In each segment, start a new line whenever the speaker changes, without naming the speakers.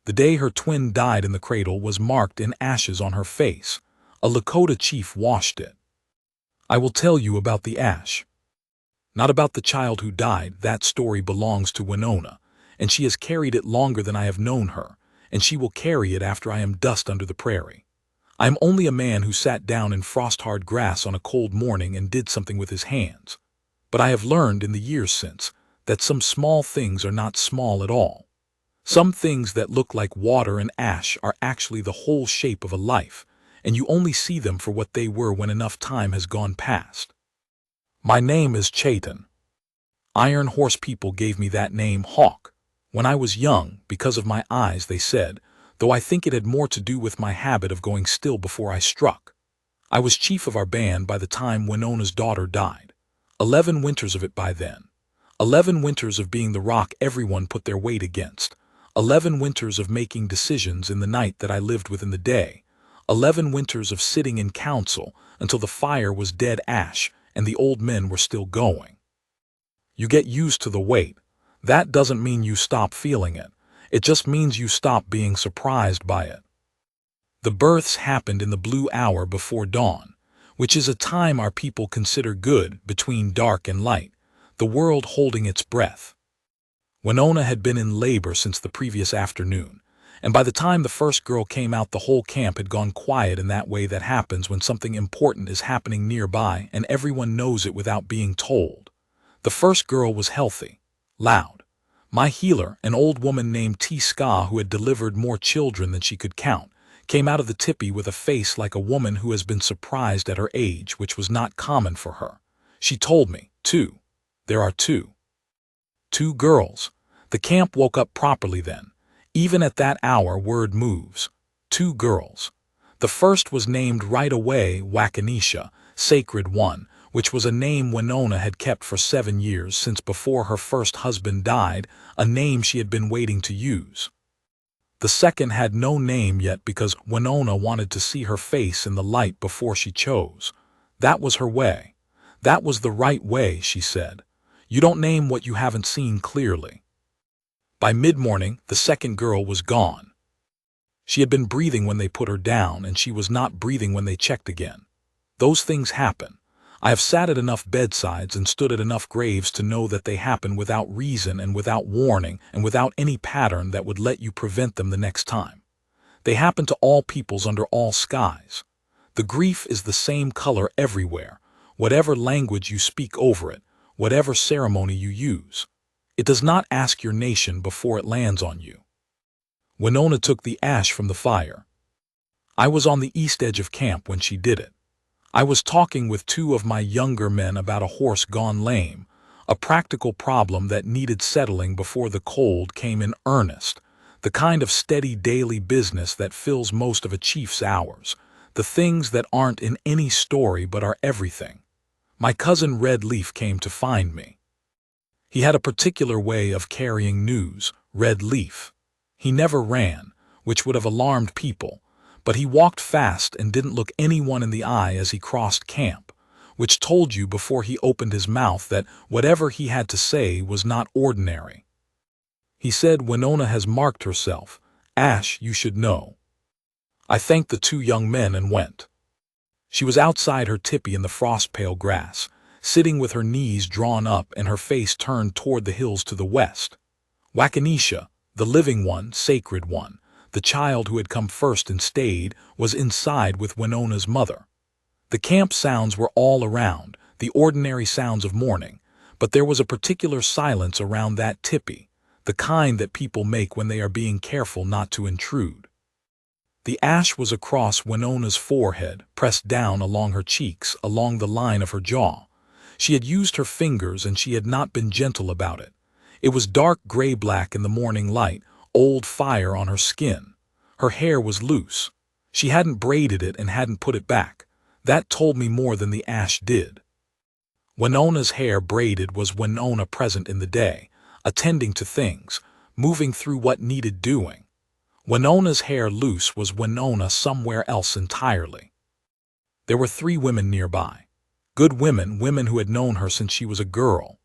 The day her twin died in the cradle was marked in ashes on her face. A Lakota chief washed it. I will tell you about the ash. Not about the child who died. That story belongs to Winona, and she has carried it longer than I have known her, and she will carry it after I am dust under the prairie. I am only a man who sat down in frost-hard grass on a cold morning and did something with his hands. But I have learned in the years since that some small things are not small at all. Some things that look like water and ash are actually the whole shape of a life, and you only see them for what they were when enough time has gone past. My name is Chaitan. Iron Horse people gave me that name, Hawk, when I was young because of my eyes, they said, though I think it had more to do with my habit of going still before I struck. I was chief of our band by the time Winona's daughter died. 11 winters of it by then. 11 winters of being the rock everyone put their weight against. 11 winters of making decisions in the night that I lived within the day. 11 winters of sitting in council until the fire was dead ash and the old men were still going. You get used to the weight. That doesn't mean you stop feeling it. It just means you stop being surprised by it. The births happened in the blue hour before dawn, which is a time our people consider good between dark and light, the world holding its breath. Winona had been in labor since the previous afternoon, and by the time the first girl came out, the whole camp had gone quiet in that way that happens when something important is happening nearby and everyone knows it without being told. The first girl was healthy, loud. My healer, an old woman named T-Ska who had delivered more children than she could count, came out of the tipi with a face like a woman who has been surprised at her age, which was not common for her. She told me, "Two. There are two. Two girls." The camp woke up properly then. Even at that hour, word moves. 2 girls. The first was named right away Wakanisha, Sacred One, which was a name Winona had kept for 7 years since before her first husband died, a name she had been waiting to use. The second had no name yet because Winona wanted to see her face in the light before she chose. That was her way. That was the right way, she said. You don't name what you haven't seen clearly. By mid-morning, the second girl was gone. She had been breathing when they put her down, and she was not breathing when they checked again. Those things happen. I have sat at enough bedsides and stood at enough graves to know that they happen without reason and without warning and without any pattern that would let you prevent them the next time. They happen to all peoples under all skies. The grief is the same color everywhere, whatever language you speak over it, whatever ceremony you use. It does not ask your nation before it lands on you. Winona took the ash from the fire. I was on the east edge of camp when she did it. I was talking with 2 of my younger men about a horse gone lame, a practical problem that needed settling before the cold came in earnest, the kind of steady daily business that fills most of a chief's hours, the things that aren't in any story but are everything. My cousin Red Leaf came to find me. He had a particular way of carrying news, Red Leaf. He never ran, which would have alarmed people, but he walked fast and didn't look anyone in the eye as he crossed camp, which told you before he opened his mouth that whatever he had to say was not ordinary. He said, "Winona has marked herself. Ash, you should know." I thanked the 2 young men and went. She was outside her tipi in the frost-pale grass, sitting with her knees drawn up and her face turned toward the hills to the west. Wakanisha, the living one, Sacred One, the child who had come first and stayed, was inside with Winona's mother. The camp sounds were all around, the ordinary sounds of mourning, but there was a particular silence around that tipi, the kind that people make when they are being careful not to intrude. The ash was across Winona's forehead, pressed down along her cheeks, along the line of her jaw. She had used her fingers and she had not been gentle about it. It was dark gray-black in the morning light, old fire on her skin. Her hair was loose. She hadn't braided it and hadn't put it back. That told me more than the ash did. Winona's hair braided was Winona present in the day, attending to things, moving through what needed doing. Winona's hair loose was Winona somewhere else entirely. There were 3 women nearby. Good women, women who had known her since she was a girl.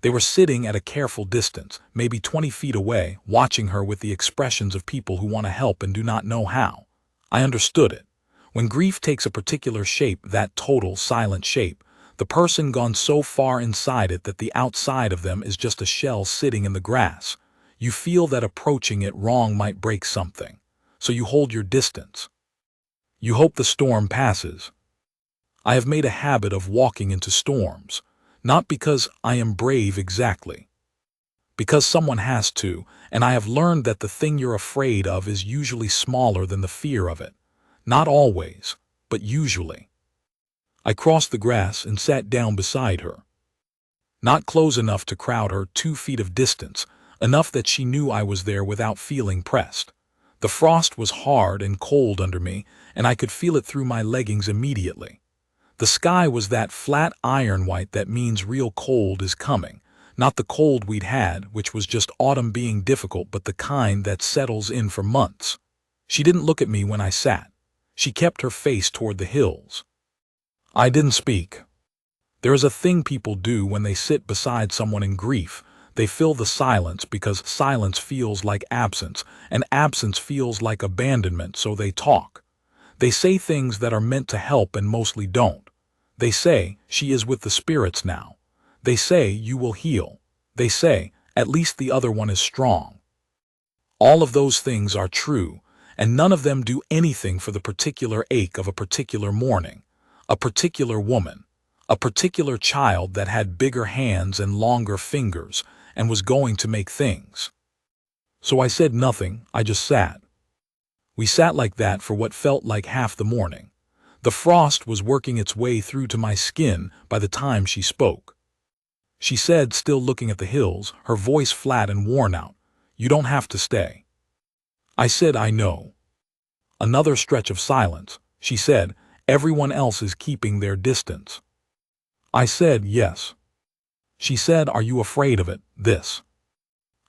They were sitting at a careful distance, maybe 20 feet away, watching her with the expressions of people who want to help and do not know how. I understood it. When grief takes a particular shape, that total, silent shape, the person gone so far inside it that the outside of them is just a shell sitting in the grass. You feel that approaching it wrong might break something, so you hold your distance. You hope the storm passes. I have made a habit of walking into storms, not because I am brave exactly, because someone has to, and I have learned that the thing you're afraid of is usually smaller than the fear of it. Not always, but usually. I crossed the grass and sat down beside her. Not close enough to crowd her, 2 feet of distance, enough that she knew I was there without feeling pressed. The frost was hard and cold under me, and I could feel it through my leggings immediately. The sky was that flat iron white that means real cold is coming, not the cold we'd had, which was just autumn being difficult, but the kind that settles in for months. She didn't look at me when I sat. She kept her face toward the hills. I didn't speak. There is a thing people do when they sit beside someone in grief. They fill the silence because silence feels like absence, and absence feels like abandonment, so they talk. They say things that are meant to help and mostly don't. They say, she is with the spirits now. They say, you will heal. They say, at least the other one is strong. All of those things are true, and none of them do anything for the particular ache of a particular morning, a particular woman, a particular child that had bigger hands and longer fingers and was going to make things. So I said nothing, I just sat. We sat like that for what felt like half the morning. The frost was working its way through to my skin by the time she spoke. She said, still looking at the hills, her voice flat and worn out, "You don't have to stay." I said, "I know." Another stretch of silence. She said, "Everyone else is keeping their distance." I said, "Yes." She said, "Are you afraid of it, this?"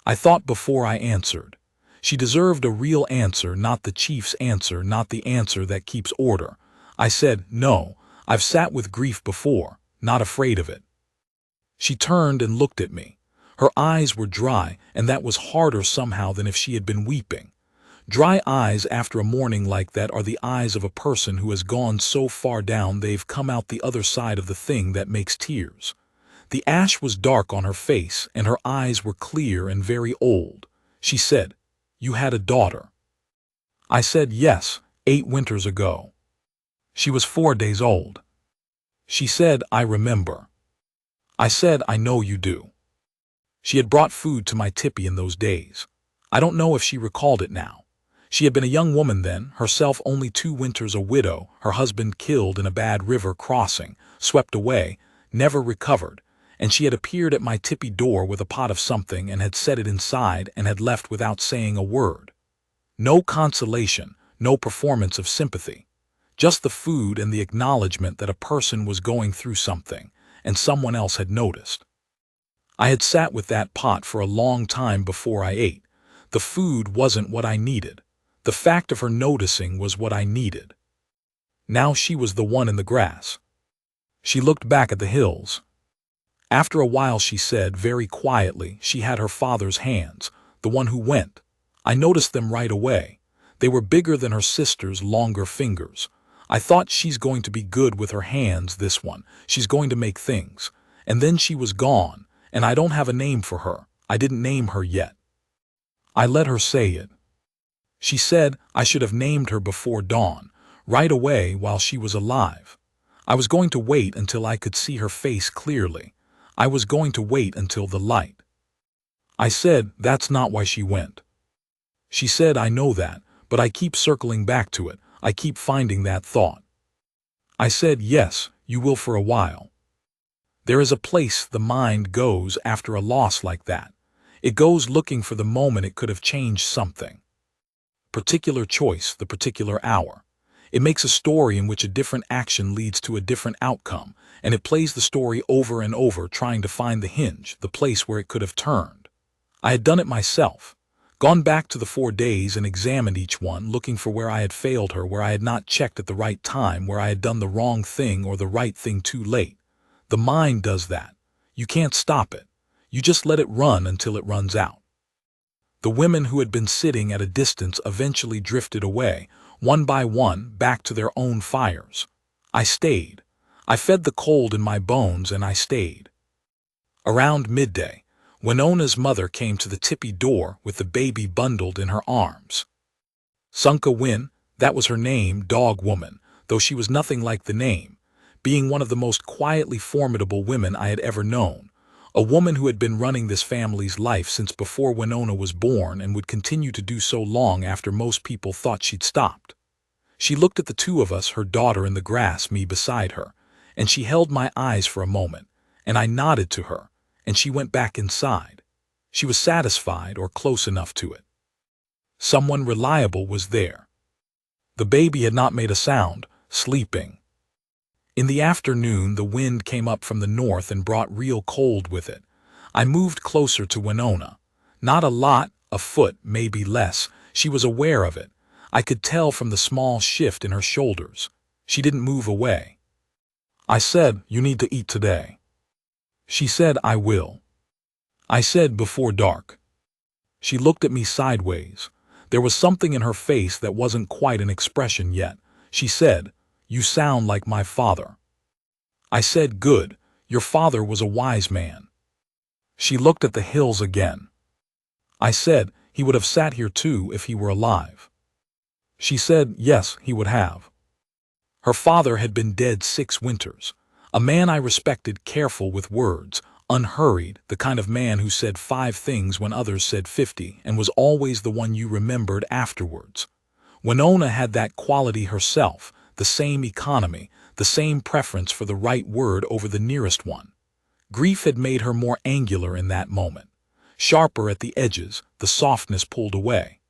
I thought before I answered. She deserved a real answer, not the chief's answer, not the answer that keeps order. I said, "No, I've sat with grief before, not afraid of it." She turned and looked at me. Her eyes were dry, and that was harder somehow than if she had been weeping. Dry eyes after a morning like that are the eyes of a person who has gone so far down they've come out the other side of the thing that makes tears. The ash was dark on her face, and her eyes were clear and very old. She said, "You had a daughter." I said, "Yes, 8 winters ago. She was 4 days old." She said, "I remember." I said, "I know you do." She had brought food to my tipi in those days. I don't know if she recalled it now. She had been a young woman then, herself only 2 winters a widow, her husband killed in a bad river crossing, swept away, never recovered, and she had appeared at my tipi door with a pot of something and had set it inside and had left without saying a word. No consolation, no performance of sympathy. Just the food and the acknowledgement that a person was going through something, and someone else had noticed. I had sat with that pot for a long time before I ate. The food wasn't what I needed. The fact of her noticing was what I needed. Now she was the one in the grass. She looked back at the hills. After a while she said, very quietly, she had her father's hands, the one who went. I noticed them right away. They were bigger than her sister's longer fingers. I thought, she's going to be good with her hands, this one. She's going to make things. And then she was gone, and I don't have a name for her. I didn't name her yet. I let her say it. She said I should have named her before dawn, right away while she was alive. I was going to wait until I could see her face clearly. I was going to wait until the light. I said, "That's not why she went." She said, "I know that, but I keep circling back to it. I keep finding that thought." I said, "Yes, you will for a while. There is a place the mind goes after a loss like that. It goes looking for the moment it could have changed something. Particular choice, the particular hour. It makes a story in which a different action leads to a different outcome, and it plays the story over and over, trying to find the hinge, the place where it could have turned. I had done it myself. Gone back to the 4 days and examined each one, looking for where I had failed her, where I had not checked at the right time, where I had done the wrong thing or the right thing too late. The mind does that. You can't stop it. You just let it run until it runs out. The women who had been sitting at a distance eventually drifted away, one by one, back to their own fires. I stayed. I fed the cold in my bones and I stayed. Around midday, Winona's mother came to the tippy door with the baby bundled in her arms. Sunka Win, that was her name, dog woman, though she was nothing like the name, being one of the most quietly formidable women I had ever known, a woman who had been running this family's life since before Winona was born and would continue to do so long after most people thought she'd stopped. She looked at the two of us, her daughter in the grass, me beside her, and she held my eyes for a moment, and I nodded to her, and she went back inside. She was satisfied or close enough to it. Someone reliable was there. The baby had not made a sound, sleeping. In the afternoon, the wind came up from the north and brought real cold with it. I moved closer to Winona. Not a lot, a foot, maybe less. She was aware of it. I could tell from the small shift in her shoulders. She didn't move away. I said, "You need to eat today." She said, "I will." I said, "Before dark." She looked at me sideways. There was something in her face that wasn't quite an expression yet. She said, "You sound like my father." I said, "Good. Your father was a wise man." She looked at the hills again. I said, "He would have sat here too if he were alive." She said, "Yes, he would have." Her father had been dead 6 winters. A man I respected, careful with words, unhurried, the kind of man who said 5 things when others said 50, and was always the one you remembered afterwards. Winona had that quality herself, the same economy, the same preference for the right word over the nearest one. Grief had made her more angular in that moment. Sharper at the edges, the softness pulled away.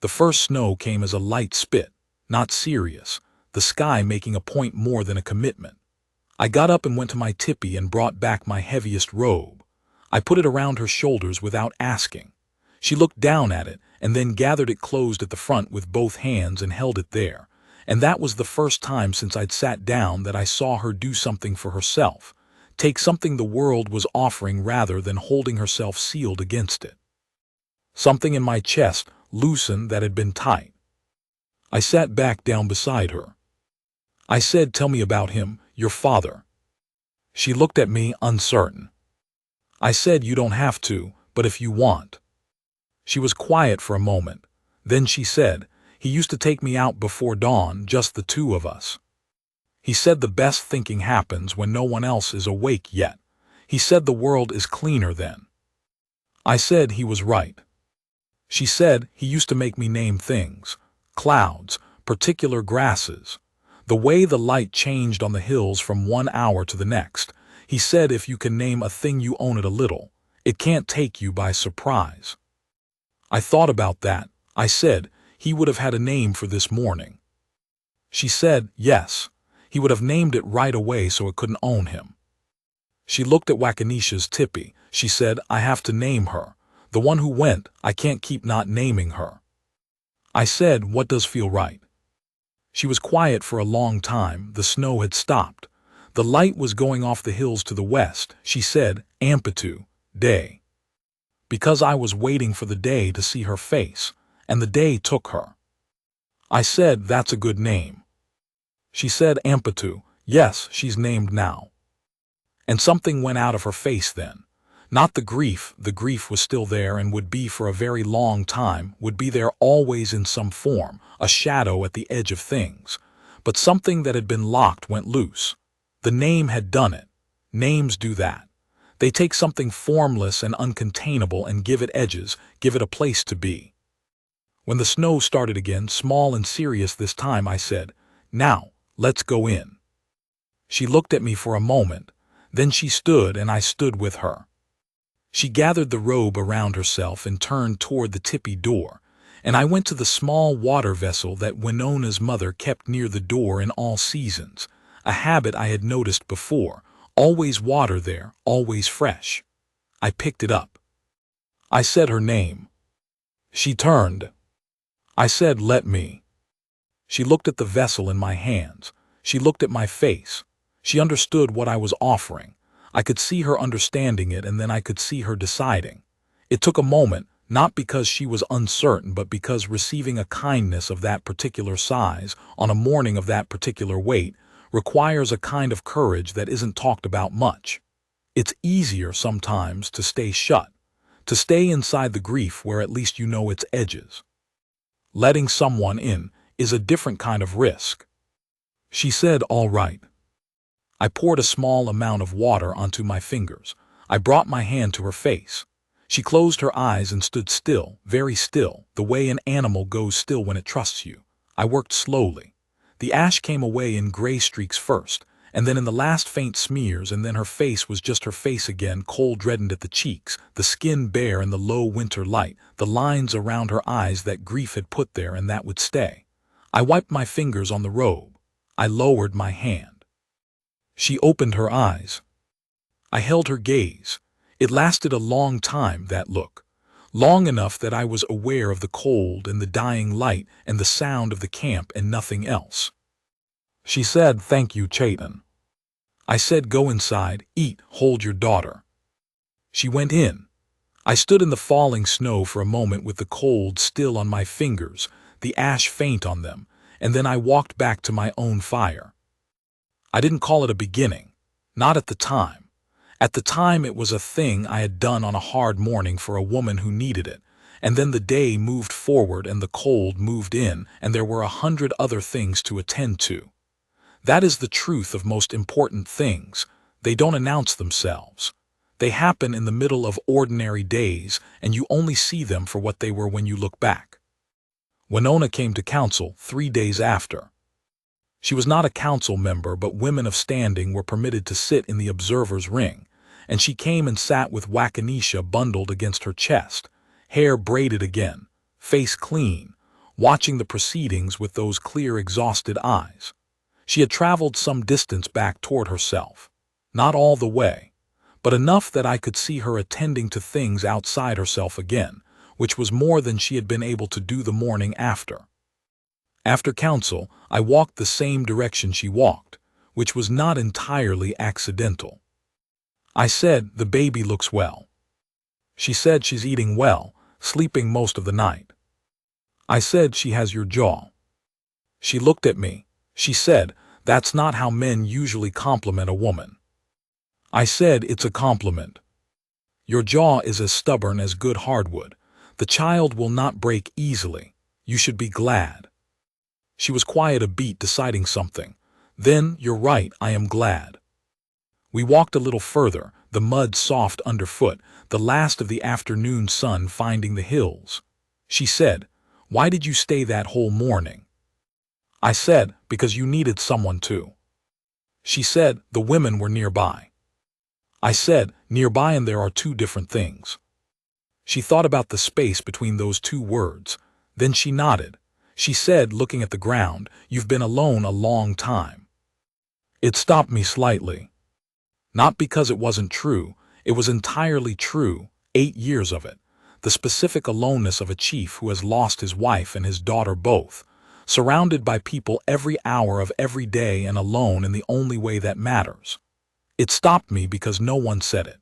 The first snow came as a light spit, not serious, the sky making a point more than a commitment. I got up and went to my tippy and brought back my heaviest robe. I put it around her shoulders without asking. She looked down at it and then gathered it closed at the front with both hands and held it there. And that was the first time since I'd sat down that I saw her do something for herself, take something the world was offering rather than holding herself sealed against it. Something in my chest loosened that had been tight. I sat back down beside her. I said, "Tell me about him, your father." She looked at me, uncertain. I said, "You don't have to, but if you want." She was quiet for a moment. Then she said, "He used to take me out before dawn, just the two of us. He said the best thinking happens when no one else is awake yet. He said the world is cleaner then." I said he was right. She said he used to make me name things, clouds, particular grasses, the way the light changed on the hills from one hour to the next. He said if you can name a thing you own it a little, it can't take you by surprise. I thought about that. I said, he would have had a name for this morning. She said, yes, he would have named it right away so it couldn't own him. She looked at Wakanisha's tippy. She said, I have to name her. The one who went, I can't keep not naming her. I said, what does feel right? She was quiet for a long time. The snow had stopped. The light was going off the hills to the west. She said, Amplitude, day. Because I was waiting for the day to see her face, and the day took her. I said, that's a good name. She said, Amplitude, yes, she's named now. And something went out of her face then. Not the grief was still there and would be for a very long time, would be there always in some form, a shadow at the edge of things. But something that had been locked went loose. The name had done it. Names do that. They take something formless and uncontainable and give it edges, give it a place to be. When the snow started again, small and serious this time, I said, now, let's go in. She looked at me for a moment. Then she stood and I stood with her. She gathered the robe around herself and turned toward the tippy door, and I went to the small water vessel that Winona's mother kept near the door in all seasons, a habit I had noticed before, always water there, always fresh. I picked it up. I said her name. She turned. I said, let me. She looked at the vessel in my hands. She looked at my face. She understood what I was offering. I could see her understanding it, and then I could see her deciding. It took a moment, not because she was uncertain, but because receiving a kindness of that particular size, on a morning of that particular weight, requires a kind of courage that isn't talked about much. It's easier sometimes to stay shut, to stay inside the grief where at least you know its edges. Letting someone in is a different kind of risk. She said, "All right." I poured a small amount of water onto my fingers. I brought my hand to her face. She closed her eyes and stood still, very still, the way an animal goes still when it trusts you. I worked slowly. The ash came away in gray streaks first, and then in the last faint smears, and then her face was just her face again, cold reddened at the cheeks, the skin bare in the low winter light, the lines around her eyes that grief had put there and that would stay. I wiped my fingers on the robe. I lowered my hand. She opened her eyes. I held her gaze. It lasted a long time, that look. Long enough that I was aware of the cold and the dying light and the sound of the camp and nothing else. She said, "Thank you, Chaitan." I said, "Go inside, eat, hold your daughter." She went in. I stood in the falling snow for a moment with the cold still on my fingers, the ash faint on them, and then I walked back to my own fire. I didn't call it a beginning. Not at the time. At the time it was a thing I had done on a hard morning for a woman who needed it, and then the day moved forward and the cold moved in, and there were 100 other things to attend to. That is the truth of most important things. They don't announce themselves. They happen in the middle of ordinary days, and you only see them for what they were when you look back. Winona came to council 3 days after. She was not a council member, but women of standing were permitted to sit in the observer's ring, and she came and sat with Wakanisha bundled against her chest, hair braided again, face clean, watching the proceedings with those clear, exhausted eyes. She had traveled some distance back toward herself, not all the way, but enough that I could see her attending to things outside herself again, which was more than she had been able to do the morning after. After council, I walked the same direction she walked, which was not entirely accidental. I said, "The baby looks well." She said, "She's eating well, sleeping most of the night." I said, "She has your jaw." She looked at me. She said, "That's not how men usually compliment a woman." I said, "It's a compliment. Your jaw is as stubborn as good hardwood. The child will not break easily. You should be glad." She was quiet a beat, deciding something. Then, "You're right, I am glad." We walked a little further, the mud soft underfoot, the last of the afternoon sun finding the hills. She said, "Why did you stay that whole morning?" I said, "Because you needed someone to." She said, "The women were nearby." I said, "Nearby and there are two different things." She thought about the space between those two words. Then she nodded. She said, looking at the ground, "You've been alone a long time." It stopped me slightly. Not because it wasn't true. It was entirely true, 8 years of it. The specific aloneness of a chief who has lost his wife and his daughter both, surrounded by people every hour of every day and alone in the only way that matters. It stopped me because no one said it.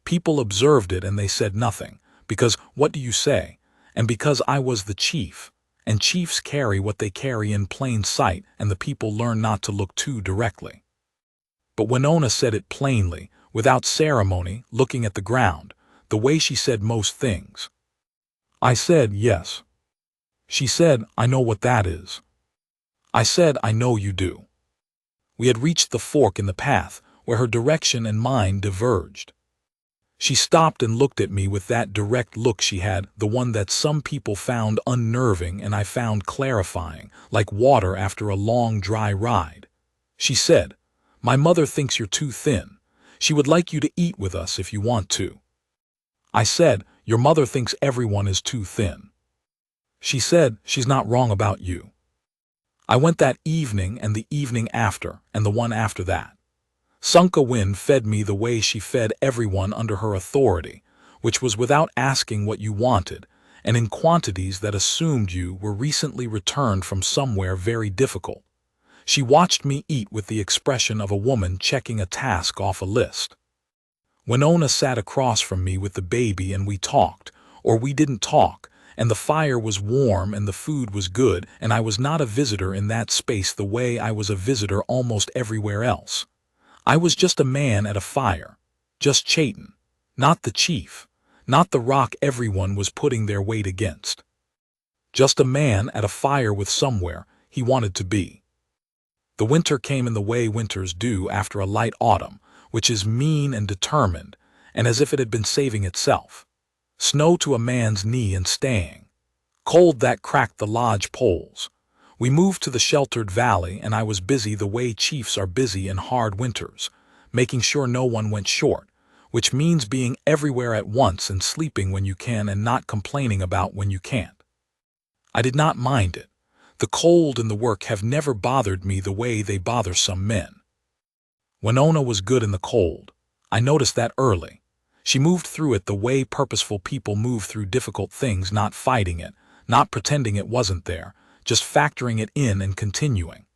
People observed it and they said nothing, because what do you say? And because I was the chief, and chiefs carry what they carry in plain sight, and the people learn not to look too directly. But Winona said it plainly, without ceremony, looking at the ground, the way she said most things. I said, "Yes." She said, "I know what that is." I said, "I know you do." We had reached the fork in the path, where her direction and mine diverged. She stopped and looked at me with that direct look she had, the one that some people found unnerving and I found clarifying, like water after a long dry ride. She said, "My mother thinks you're too thin. She would like you to eat with us if you want to." I said, "Your mother thinks everyone is too thin." She said, "She's not wrong about you." I went that evening and the evening after and the one after that. Sunka Win fed me the way she fed everyone under her authority, which was without asking what you wanted, and in quantities that assumed you were recently returned from somewhere very difficult. She watched me eat with the expression of a woman checking a task off a list. Winona sat across from me with the baby and we talked, or we didn't talk, and the fire was warm and the food was good, and I was not a visitor in that space the way I was a visitor almost everywhere else. I was just a man at a fire, just Chayton, not the chief, not the rock everyone was putting their weight against. Just a man at a fire with somewhere he wanted to be. The winter came in the way winters do after a light autumn, which is mean and determined, and as if it had been saving itself. Snow to a man's knee and staying. Cold that cracked the lodge poles. We moved to the sheltered valley, and I was busy the way chiefs are busy in hard winters, making sure no one went short, which means being everywhere at once and sleeping when you can and not complaining about when you can't. I did not mind it. The cold and the work have never bothered me the way they bother some men. Winona was good in the cold. I noticed that early. She moved through it the way purposeful people move through difficult things, not fighting it, not pretending it wasn't there, just factoring it in and continuing.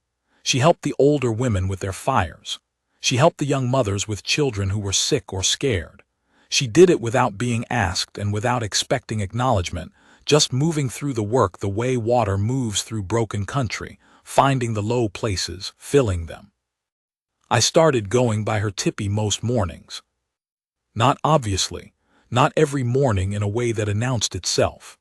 She helped the older women with their fires. She helped the young mothers with children who were sick or scared. She did it without being asked and without expecting acknowledgement, just moving through the work the way water moves through broken country, finding the low places, filling them. I started going by her tippy most mornings. Not obviously, not every morning in a way that announced itself.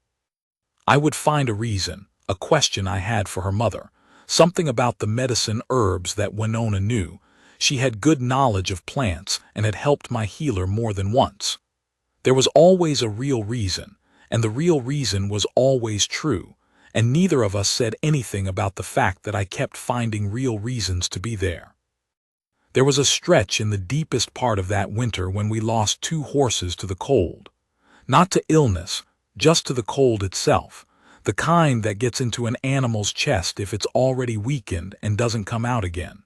I would find a reason, a question I had for her mother, something about the medicine herbs that Winona knew. She had good knowledge of plants and had helped my healer more than once. There was always a real reason, and the real reason was always true, and neither of us said anything about the fact that I kept finding real reasons to be there. There was a stretch in the deepest part of that winter when we lost 2 horses to the cold. Not to illness, just to the cold itself, the kind that gets into an animal's chest if it's already weakened and doesn't come out again.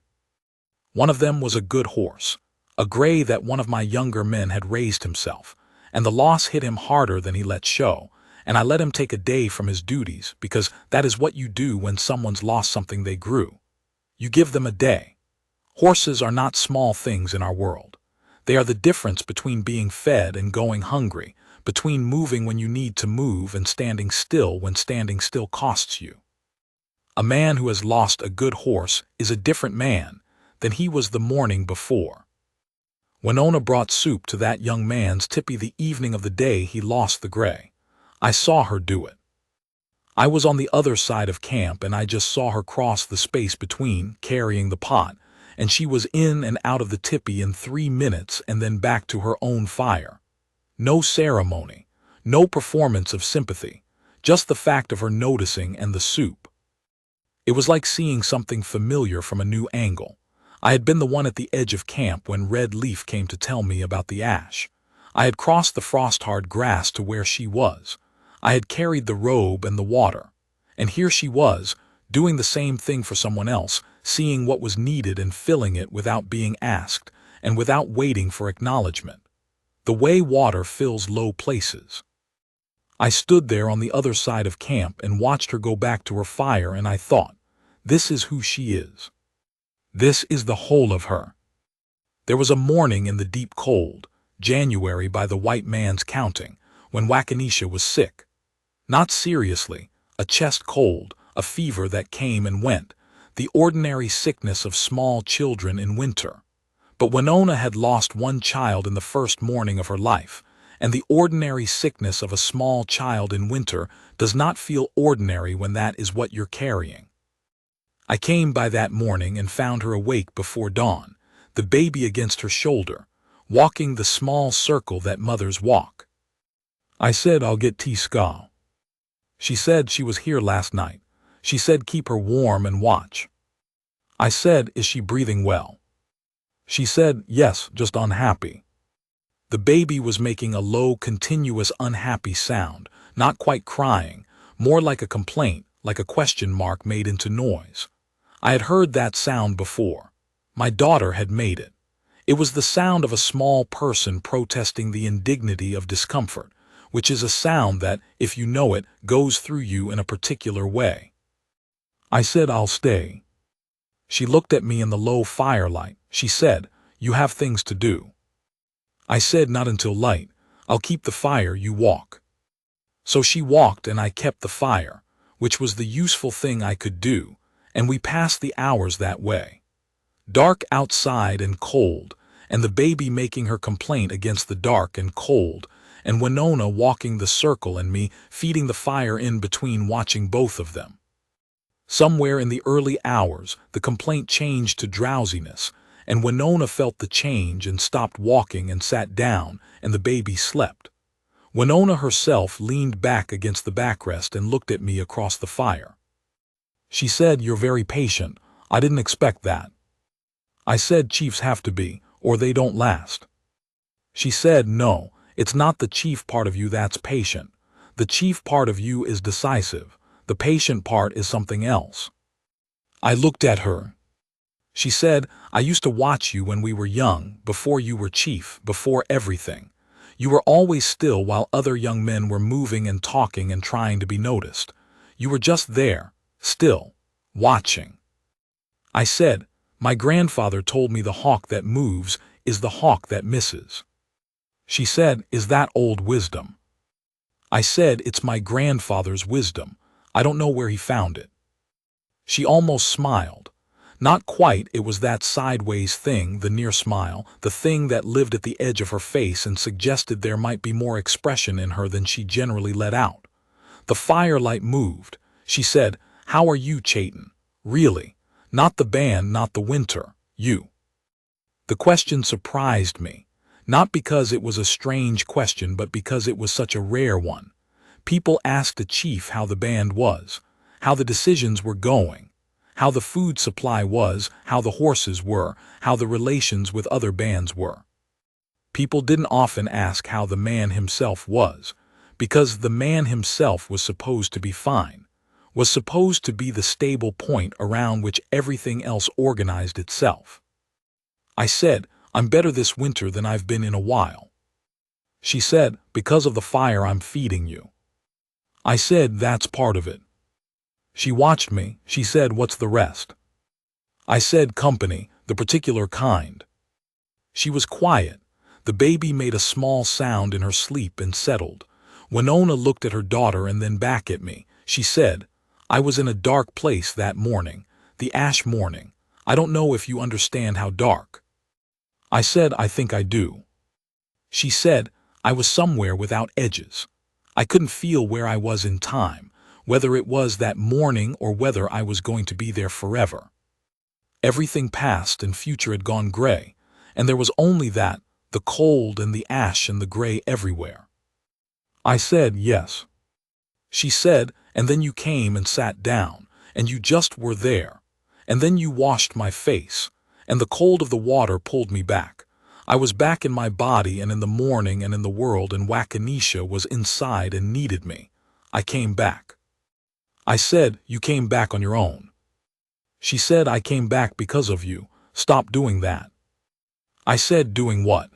One of them was a good horse, a gray that one of my younger men had raised himself, and the loss hit him harder than he let show, and I let him take a day from his duties because that is what you do when someone's lost something they grew. You give them a day. Horses are not small things in our world. They are the difference between being fed and going hungry, between moving when you need to move and standing still when standing still costs you. A man who has lost a good horse is a different man than he was the morning before. Winona brought soup to that young man's tippy the evening of the day he lost the gray. I saw her do it. I was on the other side of camp and I just saw her cross the space between, carrying the pot, and she was in and out of the tippy in 3 minutes and then back to her own fire. No ceremony, no performance of sympathy, just the fact of her noticing and the soup. It was like seeing something familiar from a new angle. I had been the one at the edge of camp when Red Leaf came to tell me about the ash. I had crossed the frost-hard grass to where she was. I had carried the robe and the water. And here she was, doing the same thing for someone else, seeing what was needed and filling it without being asked, and without waiting for acknowledgement. The way water fills low places. I stood there on the other side of camp and watched her go back to her fire, and I thought, this is who she is. This is the whole of her. There was a morning in the deep cold, January by the white man's counting, when Wakanisha was sick. Not seriously, a chest cold, a fever that came and went, the ordinary sickness of small children in winter. But Winona had lost 1 child in the first morning of her life, and the ordinary sickness of a small child in winter does not feel ordinary when that is what you're carrying. I came by that morning and found her awake before dawn, the baby against her shoulder, walking the small circle that mothers walk. I said, I'll get T-Ska. She said she was here last night. She said keep her warm and watch. I said, is she breathing well? She said, yes, just unhappy. The baby was making a low, continuous, unhappy sound, not quite crying, more like a complaint, like a question mark made into noise. I had heard that sound before. My daughter had made it. It was the sound of a small person protesting the indignity of discomfort, which is a sound that, if you know it, goes through you in a particular way. I said, I'll stay. She looked at me in the low firelight. She said, you have things to do. I said, not until light. I'll keep the fire, you walk. So she walked and I kept the fire, which was the useful thing I could do, and we passed the hours that way. Dark outside and cold, and the baby making her complaint against the dark and cold, and Winona walking the circle and me feeding the fire in between, watching both of them. Somewhere in the early hours, the complaint changed to drowsiness, and Winona felt the change and stopped walking and sat down, and the baby slept. Winona herself leaned back against the backrest and looked at me across the fire. She said, "You're very patient. I didn't expect that." I said, "Chiefs have to be, or they don't last." She said, "No, it's not the chief part of you that's patient. The chief part of you is decisive. The patient part is something else." I looked at her. She said, "I used to watch you when we were young, before you were chief, before everything. You were always still while other young men were moving and talking and trying to be noticed. You were just there, still, watching." I said, "My grandfather told me the hawk that moves is the hawk that misses." She said, "Is that old wisdom?" I said, "It's my grandfather's wisdom. I don't know where he found it." She almost smiled. Not quite, it was that sideways thing, the near smile, the thing that lived at the edge of her face and suggested there might be more expression in her than she generally let out. The firelight moved. She said, "How are you, Chayton? Really? Not the band, not the winter, you." The question surprised me, not because it was a strange question, but because it was such a rare one. People asked a chief how the band was, how the decisions were going, how the food supply was, how the horses were, how the relations with other bands were. People didn't often ask how the man himself was, because the man himself was supposed to be fine, was supposed to be the stable point around which everything else organized itself. I said, "I'm better this winter than I've been in a while." She said, "Because of the fire I'm feeding you." I said, "That's part of it." She watched me. She said, "What's the rest?" I said, "Company, the particular kind." She was quiet. The baby made a small sound in her sleep and settled. Winona looked at her daughter and then back at me. She said, "I was in a dark place that morning, the ash morning. I don't know if you understand how dark." I said, "I think I do." She said, "I was somewhere without edges. I couldn't feel where I was in time, whether it was that morning or whether I was going to be there forever. Everything past and future had gone gray, and there was only that, the cold and the ash and the gray everywhere." I said, "Yes." She said, "And then you came and sat down, and you just were there. And then you washed my face, and the cold of the water pulled me back. I was back in my body and in the morning and in the world, and Wakanisha was inside and needed me. I came back." I said, "You came back on your own." She said, "I came back because of you. Stop doing that." I said, "Doing what?"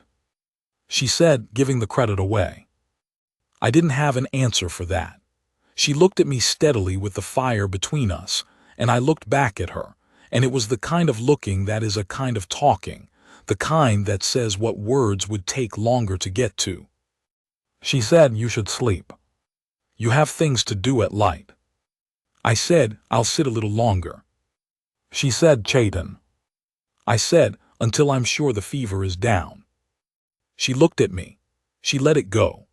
She said, "Giving the credit away." I didn't have an answer for that. She looked at me steadily with the fire between us, and I looked back at her, and it was the kind of looking that is a kind of talking, the kind that says what words would take longer to get to. She said, "You should sleep. You have things to do at light." I said, "I'll sit a little longer." She said, "Chayton." I said, "Until I'm sure the fever is down." She looked at me. She let it go.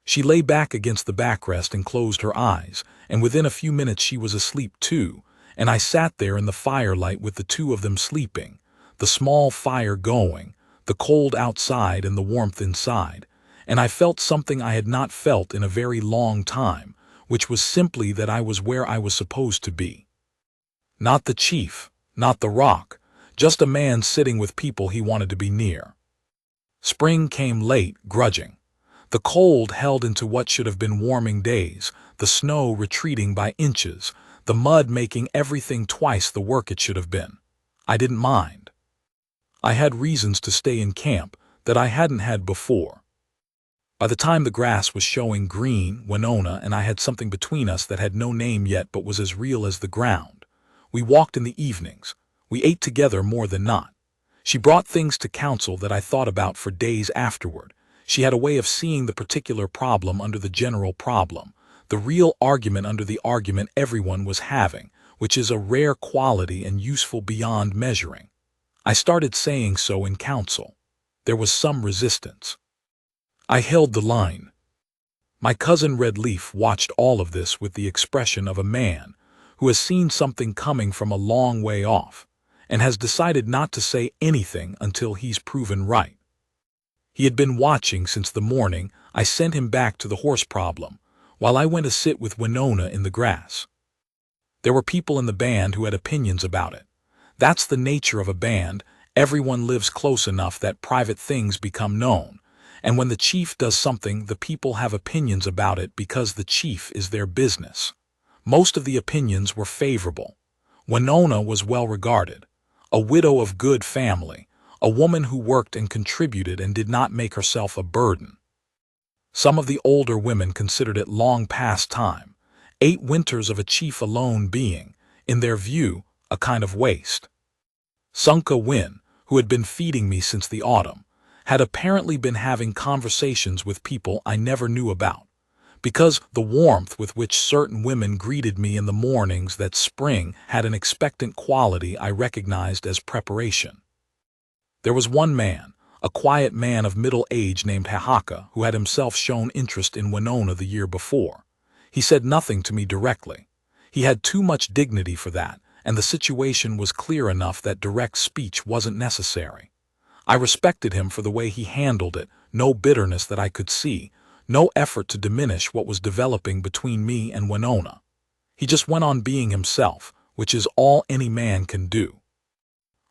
She lay back against the backrest and closed her eyes, and within a few minutes she was asleep too, and I sat there in the firelight with the two of them sleeping, the small fire going, the cold outside and the warmth inside, and I felt something I had not felt in a very long time, which was simply that I was where I was supposed to be. Not the chief, not the rock, just a man sitting with people he wanted to be near. Spring came late, grudging. The cold held into what should have been warming days, the snow retreating by inches, the mud making everything twice the work it should have been. I didn't mind. I had reasons to stay in camp that I hadn't had before. By the time the grass was showing green, Winona and I had something between us that had no name yet but was as real as the ground. We walked in the evenings. We ate together more than not. She brought things to council that I thought about for days afterward. She had a way of seeing the particular problem under the general problem, the real argument under the argument everyone was having, which is a rare quality and useful beyond measuring. I started saying so in council. There was some resistance. I held the line. My cousin Red Leaf watched all of this with the expression of a man who has seen something coming from a long way off and has decided not to say anything until he's proven right. He had been watching since the morning I sent him back to the horse problem, while I went to sit with Winona in the grass. There were people in the band who had opinions about it. That's the nature of a band. Everyone lives close enough that private things become known, and when the chief does something, the people have opinions about it because the chief is their business. Most of the opinions were favorable. Winona was well regarded, a widow of good family, a woman who worked and contributed and did not make herself a burden. Some of the older women considered it long past time, 8 winters of a chief alone being, in their view, a kind of waste. Sunka Win, who had been feeding me since the autumn, had apparently been having conversations with people I never knew about, because the warmth with which certain women greeted me in the mornings that spring had an expectant quality I recognized as preparation. There was one man, a quiet man of middle age named Hahaka, who had himself shown interest in Winona the year before. He said nothing to me directly. He had too much dignity for that, and the situation was clear enough that direct speech wasn't necessary. I respected him for the way he handled it, no bitterness that I could see, no effort to diminish what was developing between me and Winona. He just went on being himself, which is all any man can do.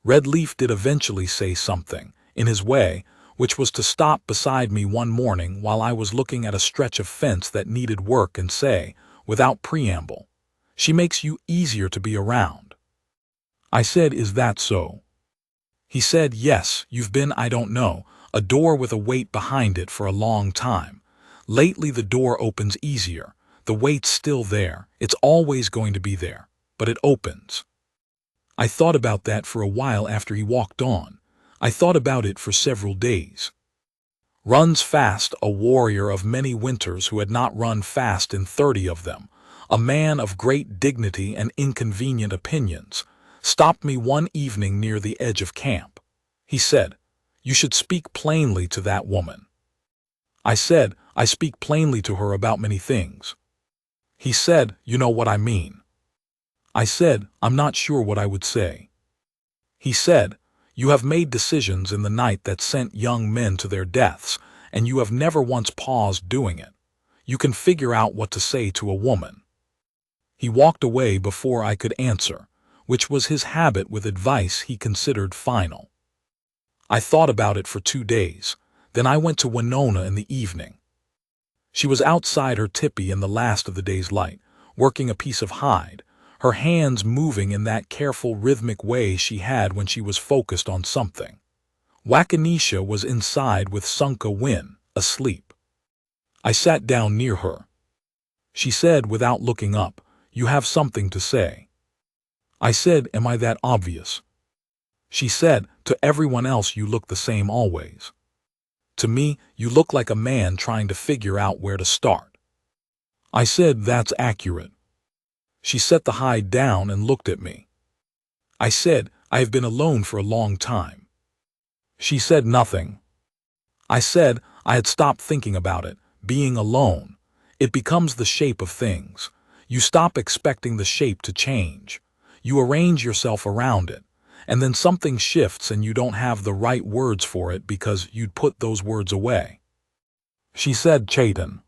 Red Leaf did eventually say something, in his way, which was to stop beside me one morning while I was looking at a stretch of fence that needed work and say, without preamble, "She makes you easier to be around." I said, "Is that so?" He said, "Yes, you've been, I don't know, a door with a weight behind it for a long time. Lately the door opens easier. The weight's still there. It's always going to be there, but it opens." I thought about that for a while after he walked on. I thought about it for several days. Runs fast, a warrior of many winters who had not run fast in 30 of them, a man of great dignity and inconvenient opinions, stopped me one evening near the edge of camp. He said, "You should speak plainly to that woman." I said, "I speak plainly to her about many things." He said, "You know what I mean." I said, "I'm not sure what I would say." He said, "You have made decisions in the night that sent young men to their deaths, and you have never once paused doing it. You can figure out what to say to a woman." He walked away before I could answer, which was his habit with advice he considered final. I thought about it for 2 days. Then I went to Winona in the evening. She was outside her tipi in the last of the day's light, working a piece of hide, her hands moving in that careful rhythmic way she had when she was focused on something. Wakanisha was inside with Sunka Win, asleep. I sat down near her. She said without looking up, "You have something to say." I said, "Am I that obvious?" She said, "To everyone else you look the same always. To me, you look like a man trying to figure out where to start." I said, "That's accurate." She set the hide down and looked at me. I said, "I have been alone for a long time." She said nothing. I said, I had stopped thinking about it, being alone. It becomes the shape of things. You stop expecting the shape to change. You arrange yourself around it, and then something shifts and you don't have the right words for it because you'd put those words away. She said, "Chaitan."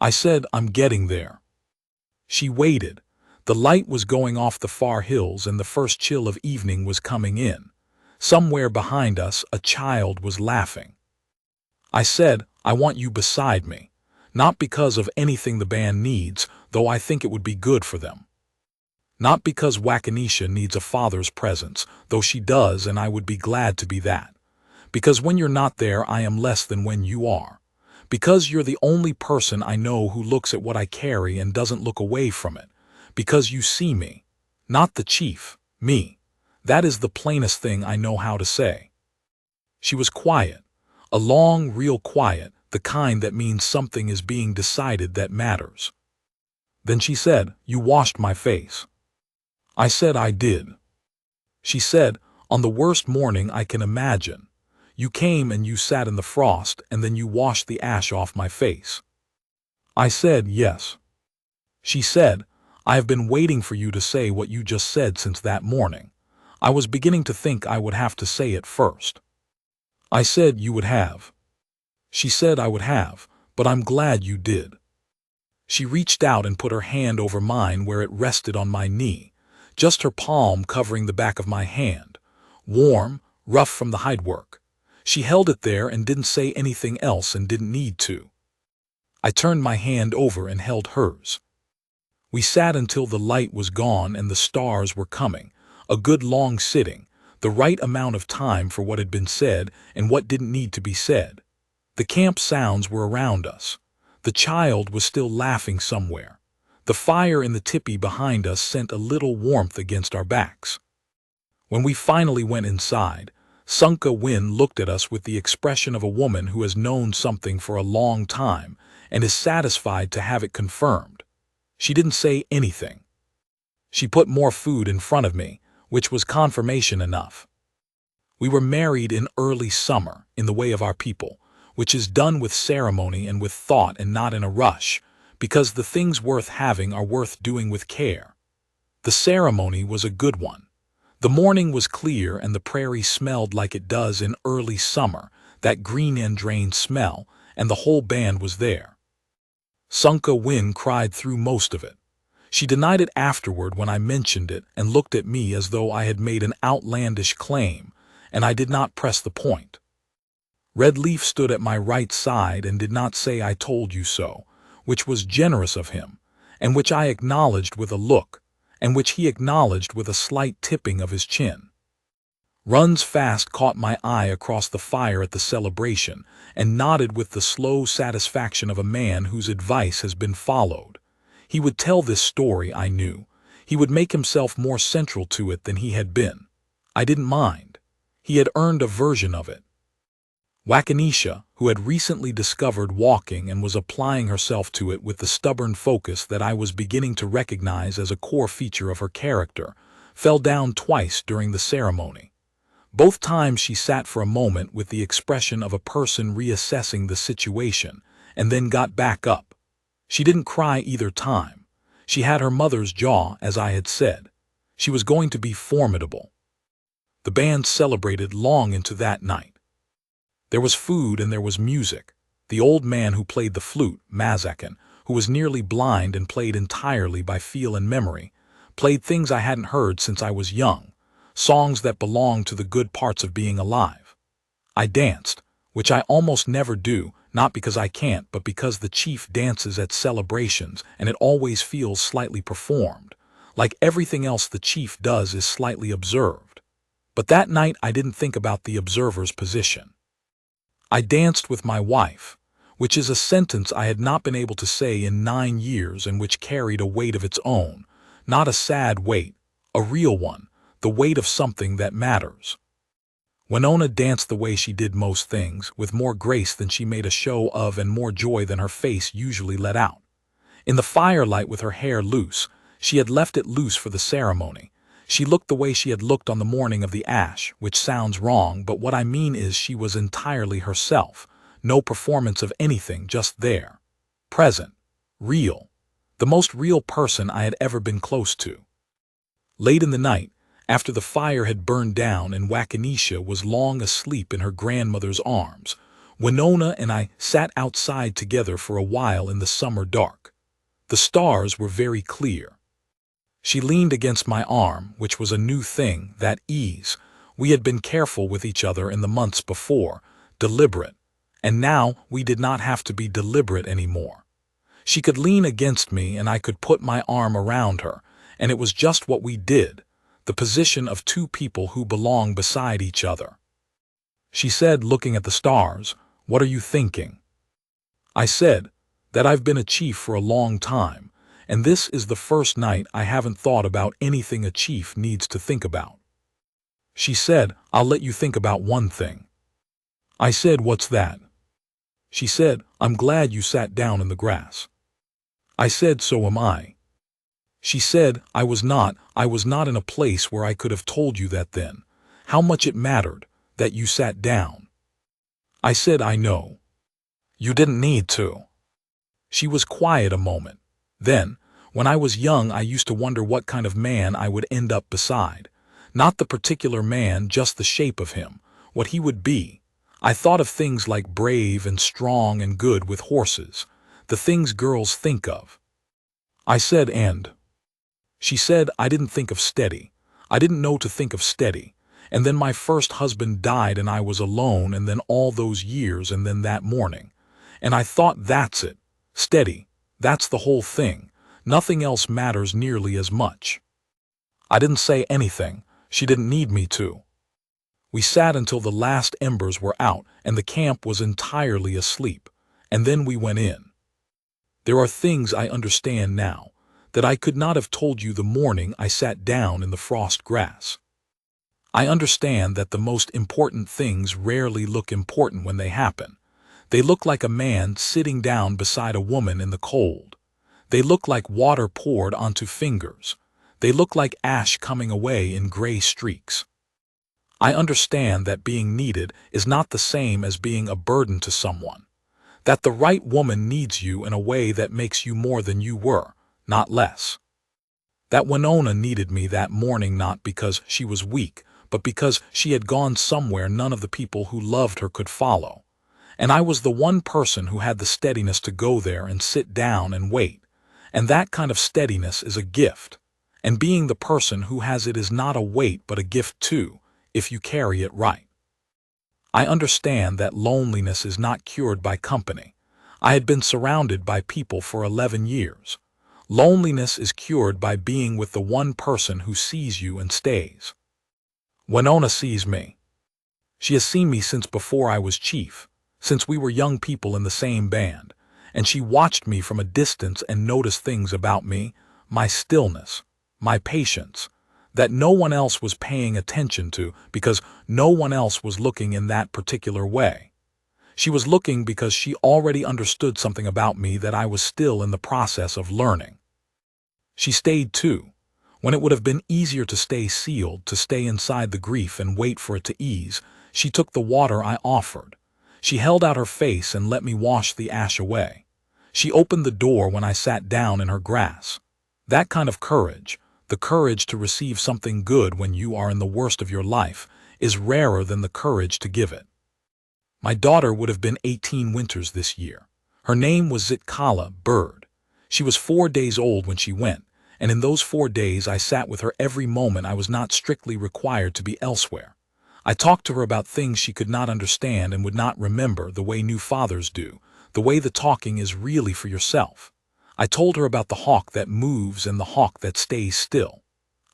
I said, "I'm getting there." She waited. The light was going off the far hills and the first chill of evening was coming in. Somewhere behind us, a child was laughing. I said, "I want you beside me, not because of anything the band needs, though I think it would be good for them. Not because Wakanisha needs a father's presence, though she does and I would be glad to be that. Because when you're not there I am less than when you are. Because you're the only person I know who looks at what I carry and doesn't look away from it. Because you see me. Not the chief, me. That is the plainest thing I know how to say. She was quiet, a long, real quiet, the kind that means something is being decided that matters. Then she said, "You washed my face." I said I did. She said, "On the worst morning I can imagine. You came and you sat in the frost and then you washed the ash off my face." I said, "Yes." She said, "I have been waiting for you to say what you just said since that morning. I was beginning to think I would have to say it first." I said, "You would have." She said, "I would have, but I'm glad you did." She reached out and put her hand over mine where it rested on my knee, just her palm covering the back of my hand, warm, rough from the hidework. She held it there and didn't say anything else and didn't need to. I turned my hand over and held hers. We sat until the light was gone and the stars were coming, a good long sitting, the right amount of time for what had been said and what didn't need to be said. The camp sounds were around us. The child was still laughing somewhere. The fire in the tipi behind us sent a little warmth against our backs. When we finally went inside, Sunka Win looked at us with the expression of a woman who has known something for a long time and is satisfied to have it confirmed. She didn't say anything. She put more food in front of me, which was confirmation enough. We were married in early summer, in the way of our people, which is done with ceremony and with thought and not in a rush, because the things worth having are worth doing with care. The ceremony was a good one. The morning was clear and the prairie smelled like it does in early summer, that green and drained smell, and the whole band was there. Sunka Win cried through most of it. She denied it afterward when I mentioned it and looked at me as though I had made an outlandish claim, and I did not press the point. Red Leaf stood at my right side and did not say "I told you so," which was generous of him, and which I acknowledged with a look, and which he acknowledged with a slight tipping of his chin. Runs Fast caught my eye across the fire at the celebration and nodded with the slow satisfaction of a man whose advice has been followed. He would tell this story, I knew. He would make himself more central to it than he had been. I didn't mind. He had earned a version of it. Wakanisha, who had recently discovered walking and was applying herself to it with the stubborn focus that I was beginning to recognize as a core feature of her character, fell down twice during the ceremony. Both times she sat for a moment with the expression of a person reassessing the situation, and then got back up. She didn't cry either time. She had her mother's jaw, as I had said. She was going to be formidable. The band celebrated long into that night. There was food and there was music. The old man who played the flute, Mazakin, who was nearly blind and played entirely by feel and memory, played things I hadn't heard since I was young, songs that belonged to the good parts of being alive. I danced, which I almost never do, not because I can't, but because the chief dances at celebrations and it always feels slightly performed. Like everything else the chief does is slightly observed. But that night I didn't think about the observer's position. I danced with my wife, which is a sentence I had not been able to say in 9 years and which carried a weight of its own, not a sad weight, a real one, the weight of something that matters. Winona danced the way she did most things, with more grace than she made a show of and more joy than her face usually let out. In the firelight with her hair loose, she had left it loose for the ceremony. She looked the way she had looked on the morning of the ash, which sounds wrong, but what I mean is she was entirely herself, no performance of anything, just there. Present. Real. The most real person I had ever been close to. Late in the night, after the fire had burned down and Wakanisha was long asleep in her grandmother's arms, Winona and I sat outside together for a while in the summer dark. The stars were very clear. She leaned against my arm, which was a new thing, that ease. We had been careful with each other in the months before, deliberate, and now we did not have to be deliberate anymore. She could lean against me and I could put my arm around her, and it was just what we did, the position of two people who belong beside each other. She said, looking at the stars, "What are you thinking?" I said, "That I've been a chief for a long time, and this is the first night I haven't thought about anything a chief needs to think about." She said, "I'll let you think about one thing." I said, "What's that?" She said, "I'm glad you sat down in the grass." I said, "So am I." She said, I was not in a place where I could have told you that then, how much it mattered, that you sat down." I said, "I know. You didn't need to." She was quiet a moment. Then, when I was young, I used to wonder what kind of man I would end up beside. Not the particular man, just the shape of him, what he would be. I thought of things like brave and strong and good with horses, the things girls think of. I said, "And?" She said, "I didn't think of steady. I didn't know to think of steady. And then my first husband died and I was alone, and then all those years, and then that morning. And I thought, that's it. Steady. That's the whole thing. Nothing else matters nearly as much." I didn't say anything. She didn't need me to. We sat until the last embers were out and the camp was entirely asleep, and then we went in. There are things I understand now that I could not have told you the morning I sat down in the frost grass. I understand that the most important things rarely look important when they happen. They look like a man sitting down beside a woman in the cold. They look like water poured onto fingers. They look like ash coming away in gray streaks. I understand that being needed is not the same as being a burden to someone. That the right woman needs you in a way that makes you more than you were, not less. That Winona needed me that morning not because she was weak, but because she had gone somewhere none of the people who loved her could follow. And I was the one person who had the steadiness to go there and sit down and wait. And that kind of steadiness is a gift. And being the person who has it is not a weight but a gift too, if you carry it right. I understand that loneliness is not cured by company. I had been surrounded by people for 11 years. Loneliness is cured by being with the one person who sees you and stays. Winona sees me. She has seen me since before I was chief, since we were young people in the same band, and she watched me from a distance and noticed things about me, my stillness, my patience, that no one else was paying attention to because no one else was looking in that particular way. She was looking because she already understood something about me that I was still in the process of learning. She stayed too, when it would have been easier to stay sealed, to stay inside the grief and wait for it to ease. She took the water I offered. She held out her face and let me wash the ash away. She opened the door when I sat down in her grass. That kind of courage, the courage to receive something good when you are in the worst of your life, is rarer than the courage to give it. My daughter would have been 18 winters this year. Her name was Zitkala, bird. She was 4 days old when she went, and in those 4 days I sat with her every moment I was not strictly required to be elsewhere. I talked to her about things she could not understand and would not remember the way new fathers do, the way the talking is really for yourself. I told her about the hawk that moves and the hawk that stays still.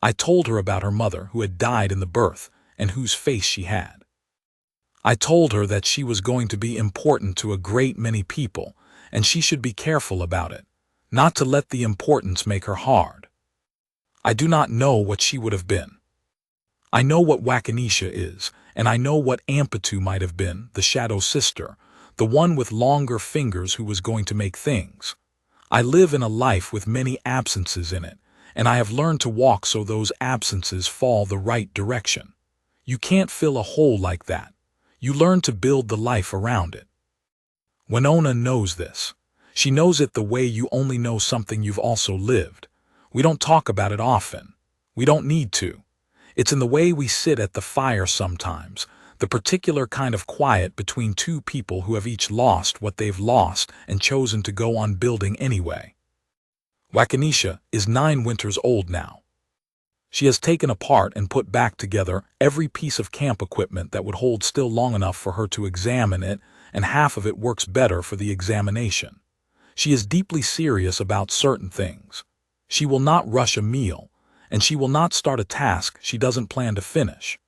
I told her about her mother who had died in the birth and whose face she had. I told her that she was going to be important to a great many people and she should be careful about it, not to let the importance make her hard. I do not know what she would have been. I know what Wakanisha is, and I know what Ampitu might have been, the shadow sister, the one with longer fingers who was going to make things. I live in a life with many absences in it, and I have learned to walk so those absences fall the right direction. You can't fill a hole like that. You learn to build the life around it. Winona knows this. She knows it the way you only know something you've also lived. We don't talk about it often. We don't need to. It's in the way we sit at the fire sometimes, the particular kind of quiet between two people who have each lost what they've lost and chosen to go on building anyway. Wakanisha is 9 winters old now. She has taken apart and put back together every piece of camp equipment that would hold still long enough for her to examine it, and half of it works better for the examination. She is deeply serious about certain things. She will not rush a meal, and she will not start a task she doesn't plan to finish.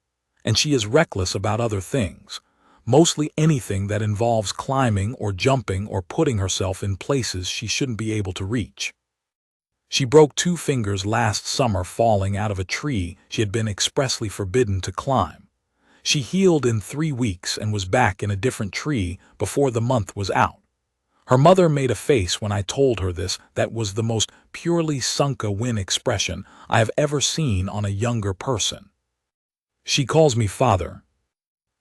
And she is reckless about other things, mostly anything that involves climbing or jumping or putting herself in places she shouldn't be able to reach. She broke 2 fingers last summer falling out of a tree she had been expressly forbidden to climb. She healed in 3 weeks and was back in a different tree before the month was out. Her mother made a face when I told her this that was the most purely sunk-a-win expression I have ever seen on a younger person. She calls me father.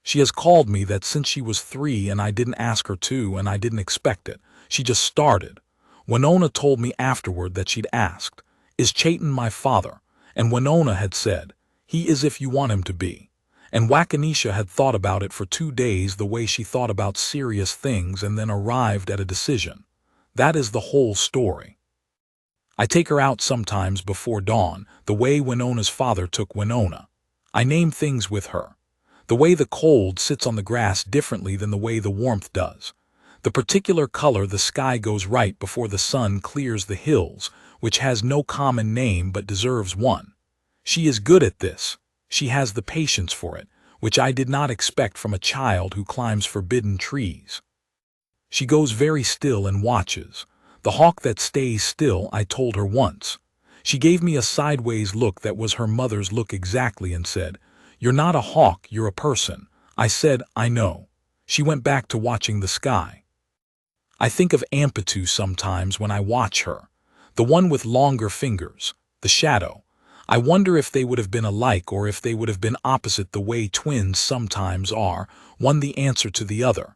She has called me that since she was 3 and I didn't ask her to and I didn't expect it. She just started. Winona told me afterward that she'd asked, "Is Chayton my father?" And Winona had said, "He is if you want him to be." And Wakanisha had thought about it for 2 days the way she thought about serious things and then arrived at a decision. That is the whole story. I take her out sometimes before dawn, the way Winona's father took Winona. I name things with her. The way the cold sits on the grass differently than the way the warmth does. The particular color the sky goes right before the sun clears the hills, which has no common name but deserves one. She is good at this. She has the patience for it, which I did not expect from a child who climbs forbidden trees. She goes very still and watches. The hawk that stays still, I told her once. She gave me a sideways look that was her mother's look exactly and said, "You're not a hawk, you're a person." I said, "I know." She went back to watching the sky. I think of Ampitu sometimes when I watch her. The one with longer fingers, the shadow. I wonder if they would have been alike or if they would have been opposite the way twins sometimes are, one the answer to the other.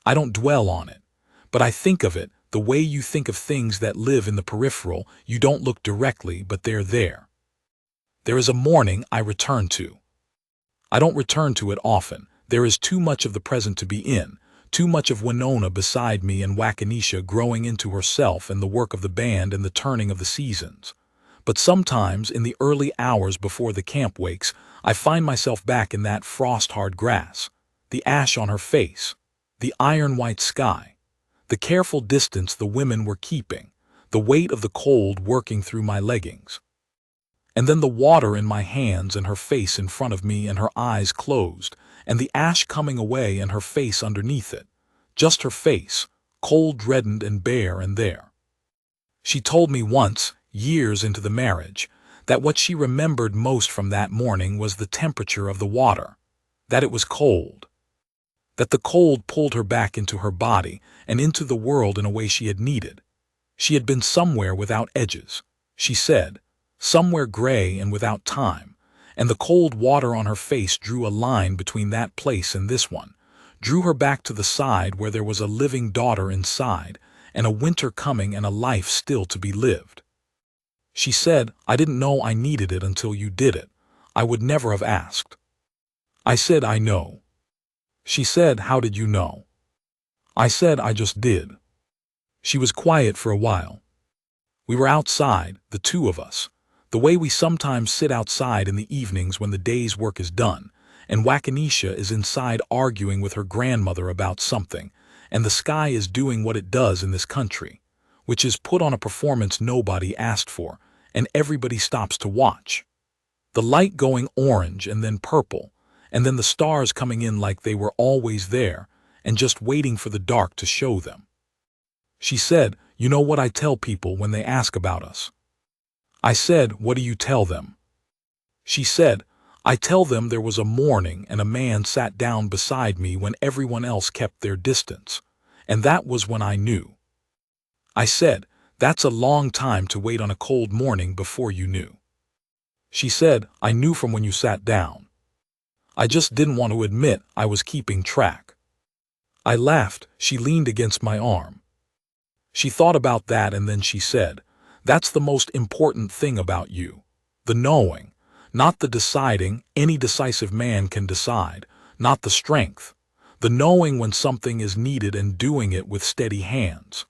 I don't dwell on it. But I think of it, the way you think of things that live in the peripheral, you don't look directly, but they're there. There is a morning I return to. I don't return to it often. There is too much of the present to be in. Too much of Winona beside me and Wakanisha growing into herself and the work of the band and the turning of the seasons. But sometimes, in the early hours before the camp wakes, I find myself back in that frost-hard grass, the ash on her face, the iron-white sky, the careful distance the women were keeping, the weight of the cold working through my leggings. And then the water in my hands and her face in front of me and her eyes closed, and the ash coming away and her face underneath it. Just her face, cold, reddened, and bare and there. She told me once, years into the marriage, that what she remembered most from that morning was the temperature of the water, that it was cold. That the cold pulled her back into her body and into the world in a way she had needed. She had been somewhere without edges, she said, somewhere gray and without time, and the cold water on her face drew a line between that place and this one, drew her back to the side where there was a living daughter inside, and a winter coming and a life still to be lived. She said, "I didn't know I needed it until you did it. I would never have asked." I said, "I know." She said, "How did you know?" I said, "I just did." She was quiet for a while. We were outside, the 2 of us, the way we sometimes sit outside in the evenings when the day's work is done, and Wakanisha is inside arguing with her grandmother about something, and the sky is doing what it does in this country, which is put on a performance nobody asked for, and everybody stops to watch. The light going orange and then purple, and then the stars coming in like they were always there, and just waiting for the dark to show them. She said, "You know what I tell people when they ask about us?" I said, "What do you tell them?" She said, "I tell them there was a morning and a man sat down beside me when everyone else kept their distance, and that was when I knew." I said, "That's a long time to wait on a cold morning before you knew." She said, "I knew from when you sat down. I just didn't want to admit I was keeping track." I laughed. She leaned against my arm. She thought about that and then she said, "That's the most important thing about you. The knowing, not the deciding. Any decisive man can decide, not the strength. The knowing when something is needed and doing it with steady hands."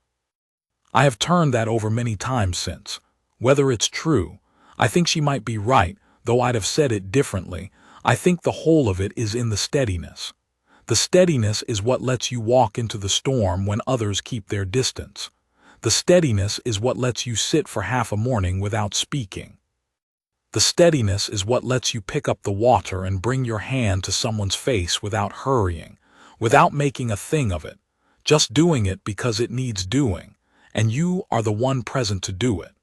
I have turned that over many times since. Whether it's true, I think she might be right, though I'd have said it differently. I think the whole of it is in the steadiness. The steadiness is what lets you walk into the storm when others keep their distance. The steadiness is what lets you sit for half a morning without speaking. The steadiness is what lets you pick up the water and bring your hand to someone's face without hurrying, without making a thing of it, just doing it because it needs doing, and you are the one present to do it.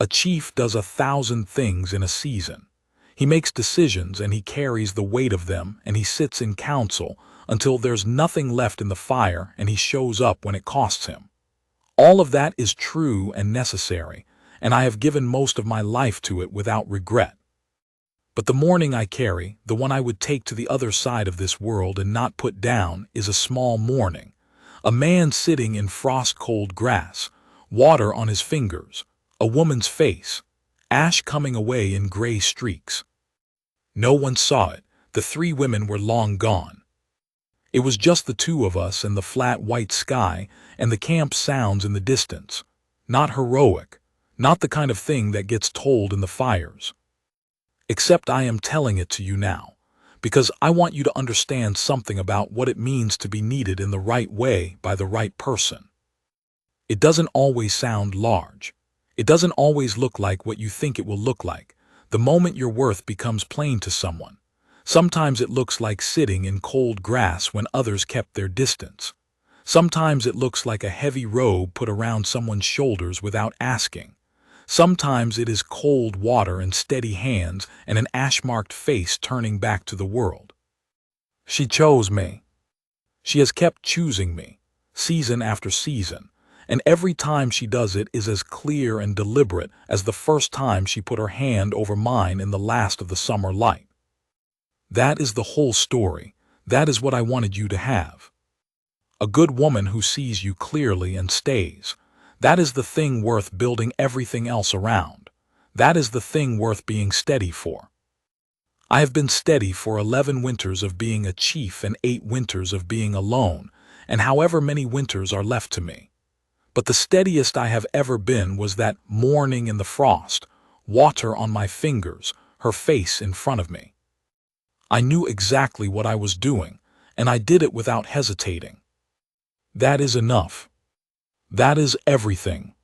A chief does 1,000 things in a season. He makes decisions and he carries the weight of them, and he sits in council until there's nothing left in the fire, and he shows up when it costs him. All of that is true and necessary, and I have given most of my life to it without regret. But the mourning I carry, the one I would take to the other side of this world and not put down, is a small mourning. A man sitting in frost-cold grass, water on his fingers, a woman's face, ash coming away in gray streaks. No one saw it. The 3 women were long gone. It was just the 2 of us and the flat white sky and the camp sounds in the distance. Not heroic, not the kind of thing that gets told in the fires. Except I am telling it to you now, because I want you to understand something about what it means to be needed in the right way by the right person. It doesn't always sound large. It doesn't always look like what you think it will look like, the moment your worth becomes plain to someone. Sometimes it looks like sitting in cold grass when others kept their distance. Sometimes it looks like a heavy robe put around someone's shoulders without asking. Sometimes it is cold water and steady hands and an ash-marked face turning back to the world. She chose me. She has kept choosing me, season after season, and every time she does it is as clear and deliberate as the first time she put her hand over mine in the last of the summer light. That is the whole story. That is what I wanted you to have. A good woman who sees you clearly and stays. That is the thing worth building everything else around. That is the thing worth being steady for. I have been steady for 11 winters of being a chief and 8 winters of being alone, and however many winters are left to me. But the steadiest I have ever been was that morning in the frost, water on my fingers, her face in front of me. I knew exactly what I was doing, and I did it without hesitating. That is enough. That is everything.